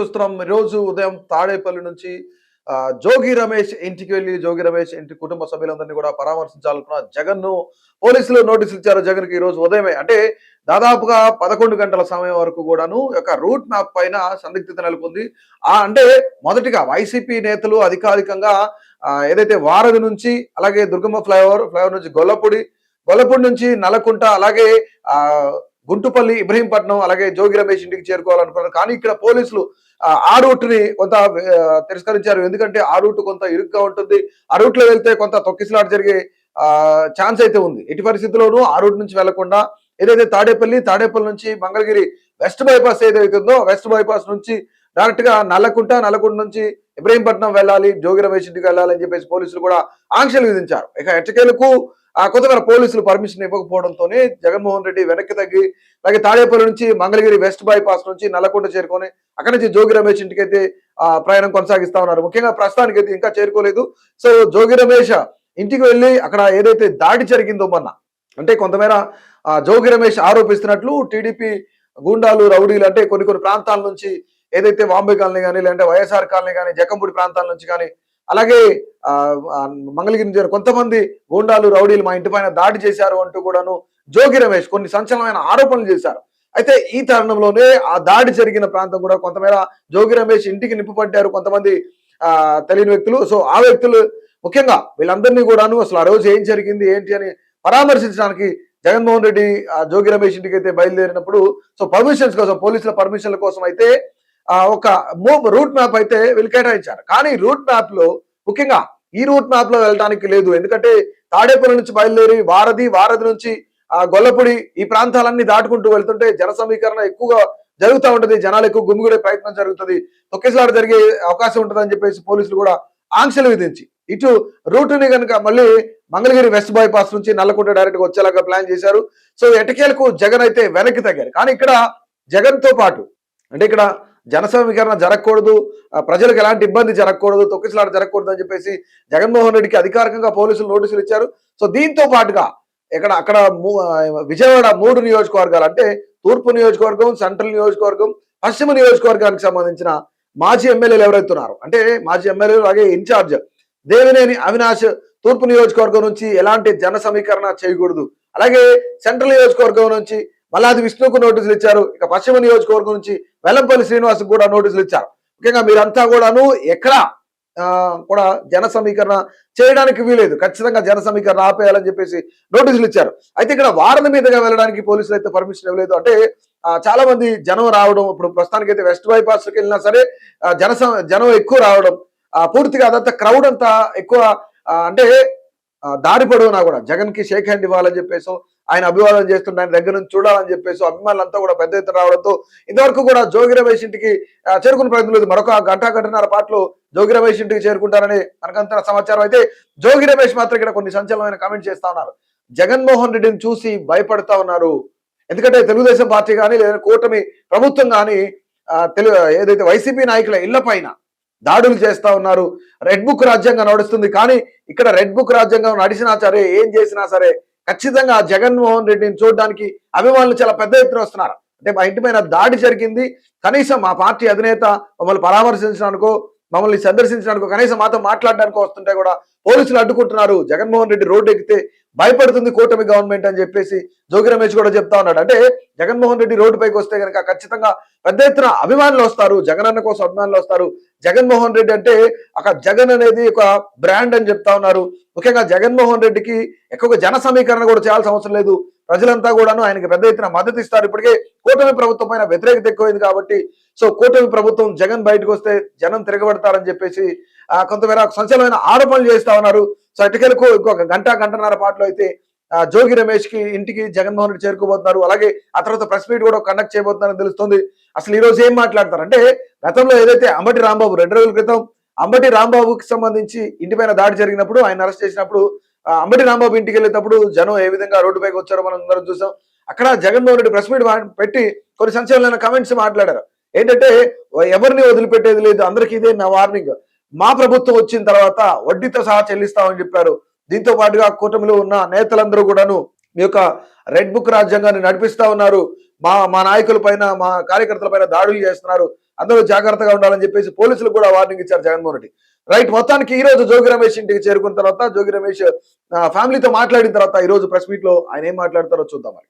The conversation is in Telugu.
చూస్తున్నాం. ఈరోజు ఉదయం తాడేపల్లి నుంచి జోగి రమేష్ ఇంటికి వెళ్లి జోగి రమేష్ ఇంటి కుటుంబ సభ్యులందరినీ కూడా పరామర్శించాలనుకున్న జగన్‌ను పోలీసులు నోటీసులు ఇచ్చారు జగన్‌కి ఈరోజు ఉదయమే. అంటే దాదాపుగా 11 గంటల సమయం వరకు కూడాను ఒక రూట్ మ్యాప్ పైన సందిగ్ధత నెలకొంది. అంటే మొదటిగా వైసీపీ నేతలు అధికారికంగా ఏదైతే వారధి నుంచి అలాగే దుర్గమ్మ ఫ్లైఓవర్ నుంచి గొల్లపూడి నుంచి నల్లకుంట అలాగే గుంటుపల్లి, ఇబ్రహీంపట్నం అలాగే జోగి రమేష్ ఇంటికి చేరుకోవాలనుకున్నారు. కానీ ఇక్కడ పోలీసులు ఆ రూట్ ని కొంత తిరస్కరించారు. ఎందుకంటే ఆ రూట్ కొంత ఇరుగ్గా ఉంటుంది. ఆ రూట్ లో వెళ్తే కొంత తొక్కిసలాట జరిగే ఛాన్స్ అయితే ఉంది. ఎట్టి పరిస్థితుల్లోనూ ఆ రూట్ నుంచి వెళ్లకుండా ఏదైతే తాడేపల్లి నుంచి మంగళగిరి వెస్ట్ బైపాస్ ఏదైతే ఉందో వెస్ట్ బైపాస్ నుంచి డైరెక్ట్ గా నల్లకుంట నుంచి ఇబ్రహీంపట్నం వెళ్ళాలి, జోగి రమేష్ ఇంటికి వెళ్ళాలని చెప్పేసి పోలీసులు కూడా ఆంక్షలు విధించారు. ఇక ఎట్టకేలకు కొత్తగా పోలీసులు పర్మిషన్ ఇవ్వకపోవడంతోనే జగన్మోహన్ రెడ్డి వెనక్కి తగ్గి అలాగే తాడేపల్లి నుంచి మంగళగిరి వెస్ట్ బైపాస్ నుంచి నల్లకుంట చేరుకొని అక్కడి నుంచి జోగి రమేష్ ఇంటికి అయితే ప్రయాణం కొనసాగిస్తా ఉన్నారు. ముఖ్యంగా ప్రస్తుతానికి అయితే ఇంకా చేరుకోలేదు. సో జోగి రమేష్ ఇంటికి వెళ్ళి అక్కడ ఏదైతే దాడి జరిగిందో మొన్న అంటే కొంతమేర జోగి రమేష్ ఆరోపిస్తున్నట్లు టీడీపీ గూండాలు రౌడీలు అంటే కొన్ని ప్రాంతాల నుంచి ఏదైతే వాంబే కాలనీ కానీ లేదంటే వైఎస్ఆర్ కాలనీ కానీ జక్కంపూడి ప్రాంతాల నుంచి కానీ అలాగే మంగళగిరి కొంతమంది గూండాలు రౌడీలు మా ఇంటి పైన దాడి చేశారు అంటూ కూడాను జోగి రమేష్ కొన్ని సంచలనమైన ఆరోపణలు చేశారు. అయితే ఈ తరుణంలోనే ఆ దాడి జరిగిన ప్రాంతం కూడా కొంతమేర జోగి రమేష్ ఇంటికి నిప్పుపట్టారు కొంతమంది తెలియని వ్యక్తులు. సో ఆ వ్యక్తులు ముఖ్యంగా వీళ్ళందరినీ కూడాను అసలు ఆ రోజు ఏం జరిగింది ఏంటి అని పరామర్శించడానికి జగన్మోహన్ రెడ్డి జోగి రమేష్ ఇంటికి అయితే బయలుదేరినప్పుడు సో పర్మిషన్స్ కోసం పోలీసుల పర్మిషన్ల కోసం అయితే ఒక రూట్ మ్యాప్ అయితే వీళ్ళు కేటాయించారు. కానీ రూట్ మ్యాప్ లో ముఖ్యంగా ఈ రూట్ మ్యాప్ లో వెళ్ళడానికి లేదు. ఎందుకంటే తాడేపల్లి నుంచి బయలుదేరి వారధి నుంచి గొల్లపూడి ఈ ప్రాంతాలన్నీ దాటుకుంటూ వెళ్తుంటే జన సమీకరణ ఎక్కువగా జరుగుతూ ఉంటది, జనాలు ఎక్కువ గుమిగూడే ప్రయత్నం జరుగుతుంది, తొక్కిసలాట జరిగే అవకాశం ఉంటుందని చెప్పేసి పోలీసులు కూడా ఆంక్షలు విధించి ఇటు రూట్ని కనుక మళ్ళీ మంగళగిరి వెస్ట్ బైపాస్ నుంచి నల్లకుంట డైరెక్ట్ గా వచ్చేలాగా ప్లాన్ చేశారు. సో ఎటకేలకు జగన్ అయితే వెనక్కి తగ్గారు. కానీ ఇక్కడ జగన్ తో పాటు అంటే ఇక్కడ జన సమీకరణ జరగకూడదు, ప్రజలకు ఎలాంటి ఇబ్బంది జరగకూడదు, తొక్కిసలాట జరగకూడదు అని చెప్పేసి జగన్మోహన్ రెడ్డికి అధికారికంగా పోలీసులు నోటీసులు ఇచ్చారు. సో దీంతో పాటుగా అక్కడ విజయవాడ 3 నియోజకవర్గాలు అంటే తూర్పు నియోజకవర్గం, సెంట్రల్ నియోజకవర్గం, పశ్చిమ నియోజకవర్గానికి సంబంధించిన మాజీ ఎమ్మెల్యేలు ఎవరైతున్నారు అంటే మాజీ ఎమ్మెల్యేలు అలాగే ఇన్ఛార్జ్ దేవినేని అవినాష్ తూర్పు నియోజకవర్గం నుంచి ఎలాంటి జన సమీకరణ చేయకూడదు, అలాగే సెంట్రల్ నియోజకవర్గం నుంచి మల్లాది విష్ణుకు నోటీసులు ఇచ్చారు. ఇక పశ్చిమ నియోజకవర్గం నుంచి వెల్లంపల్లి శ్రీనివాస్ కూడా నోటీసులు ఇచ్చారు. ముఖ్యంగా మీరంతా కూడాను ఎక్కడ కూడా జన సమీకరణ చేయడానికి వీలేదు, ఖచ్చితంగా జన సమీకరణ ఆపేయాలని చెప్పేసి నోటీసులు ఇచ్చారు. అయితే ఇక్కడ వారధి మీదుగా వెళ్ళడానికి పోలీసులు అయితే పర్మిషన్ ఇవ్వలేదు. అంటే చాలా మంది జనం రావడం, ఇప్పుడు ప్రస్తుతానికి అయితే వెస్ట్ బైపాస్ కి వెళ్ళినా సరే జనం ఎక్కువ రావడం, పూర్తిగా అదంతా క్రౌడ్ అంతా ఎక్కువ అంటే దారి పొడవునా కూడా జగన్ కి షేక్ హ్యాండ్ ఇవ్వాలని చెప్పేసి ఆయన అభివాదం చేస్తుంటే ఆయన దగ్గర నుంచి చూడాలని చెప్పేసి అభిమానులంతా కూడా పెద్ద ఎత్తున రావడంతో ఇంతవరకు కూడా జోగి రమేష్ ఇంటికి చేరుకునే ప్రయత్నం లేదు. మరొక గంటన్నర పాటలో జోగి రమేష్ ఇంటికి చేరుకుంటారని మనకంత సమాచారం. అయితే జోగి రమేష్ మాత్రం ఇక్కడ కొన్ని సంచలనమైన కామెంట్ చేస్తా ఉన్నారు. జగన్మోహన్ రెడ్డిని చూసి భయపడతా ఉన్నారు. ఎందుకంటే తెలుగుదేశం పార్టీ కానీ లేదా కూటమి ప్రభుత్వం కానీ ఏదైతే వైసీపీ నాయకుల ఇళ్ల పైన దాడులు చేస్తా ఉన్నారు. రెడ్ బుక్ రాజ్యాంగం నడుస్తుంది. కానీ ఇక్కడ రెడ్ బుక్ రాజ్యాంగం నడిచినా సరే ఏం చేసినా సరే ఖచ్చితంగా జగన్మోహన్ రెడ్డిని చూడడానికి అభిమానులు చాలా పెద్ద ఎత్తున వస్తున్నారు. అంటే మా ఇంటి పైన దాడి జరిగింది, కనీసం మా పార్టీ అధినేత మమ్మల్ని పరామర్శించడానికో మమ్మల్ని సందర్శించడానికో కనీసం మాతో మాట్లాడడానికి వస్తుంటే కూడా పోలీసులు అడ్డుకుంటున్నారు. జగన్మోహన్ రెడ్డి రోడ్డు ఎక్కితే భయపడుతుంది కూటమి గవర్నమెంట్ అని చెప్పేసి జోగి రమేష్ కూడా చెప్తా ఉన్నాడు. అంటే జగన్మోహన్ రెడ్డి రోడ్డు పైకి వస్తే కనుక ఖచ్చితంగా పెద్ద ఎత్తున అభిమానులు వస్తారు, జగనన్న కోసం అభిమానులు వస్తారు. జగన్మోహన్ రెడ్డి అంటే అక్కడ జగన్ అనేది ఒక బ్రాండ్ అని చెప్తా ఉన్నారు. ముఖ్యంగా జగన్మోహన్ రెడ్డికి ఎక్కువగా జన సమీకరణ కూడా చేయాల్సిన అవసరం లేదు. ప్రజలంతా కూడాను ఆయనకి పెద్ద ఎత్తున మద్దతు ఇస్తారు. ఇప్పటికే కూటమి ప్రభుత్వం పైన వ్యతిరేకత ఎక్కువైంది కాబట్టి సో కూటమి ప్రభుత్వం జగన్ బయటకు వస్తే జనం తిరగబడతారని చెప్పేసి కొంతమేర సంచలనమైన ఆరోపణలు చేస్తా ఉన్నారు. సో ఎటకేలకు ఇంకొక గంటన్నర పాటలో అయితే జోగి రమేష్ కి ఇంటికి జగన్మోహన్ రెడ్డి చేరుకోబోతున్నారు. అలాగే ఆ తర్వాత ప్రెస్ మీట్ కూడా కండక్ట్ చేయబోతున్నారని తెలుస్తుంది. అసలు ఈ రోజు ఏం మాట్లాడతారు అంటే గతంలో ఏదైతే అంబటి రాంబాబు 2 రోజుల క్రితం అంబటి రాంబాబుకి సంబంధించి ఇంటిపైన దాడి జరిగినప్పుడు ఆయన అరెస్ట్ చేసినప్పుడు అంబటి రాంబాబు ఇంటికి వెళ్ళేటప్పుడు జనం ఏ విధంగా రోడ్డుపైకి వచ్చారో మనం అందరం చూసాం. అక్కడ జగన్మోహన్ రెడ్డి ప్రెస్ మీట్ పెట్టి కొన్ని సంచలనమైన కామెంట్స్ మాట్లాడారు. ఏంటంటే ఎవరిని వదిలిపెట్టేది లేదు, అందరికీ ఇదే నా వార్నింగ్, మా ప్రభుత్వం వచ్చిన తర్వాత వడ్డీతో సహా చెల్లిస్తామని చెప్పారు. దీంతో పాటుగా కూటమిలో ఉన్న నేతలందరూ కూడాను మీ యొక్క రెడ్ బుక్ రాజ్యాంగాన్ని నడిపిస్తా ఉన్నారు, మా నాయకుల పైన మా కార్యకర్తల పైన దాడులు చేస్తున్నారు, అందరూ జాగ్రత్తగా ఉండాలని చెప్పేసి పోలీసులకు కూడా వార్నింగ్ ఇచ్చారు జగన్మోహన్ రెడ్డి. రైట్, మొత్తానికి ఈ రోజు జోగి రమేష్ ఇంటికి చేరుకున్న తర్వాత జోగి రమేష్ ఫ్యామిలీతో మాట్లాడిన తర్వాత ఈ రోజు ప్రెస్ మీట్ లో ఆయన ఏం మాట్లాడతారో చూద్దాం మరి.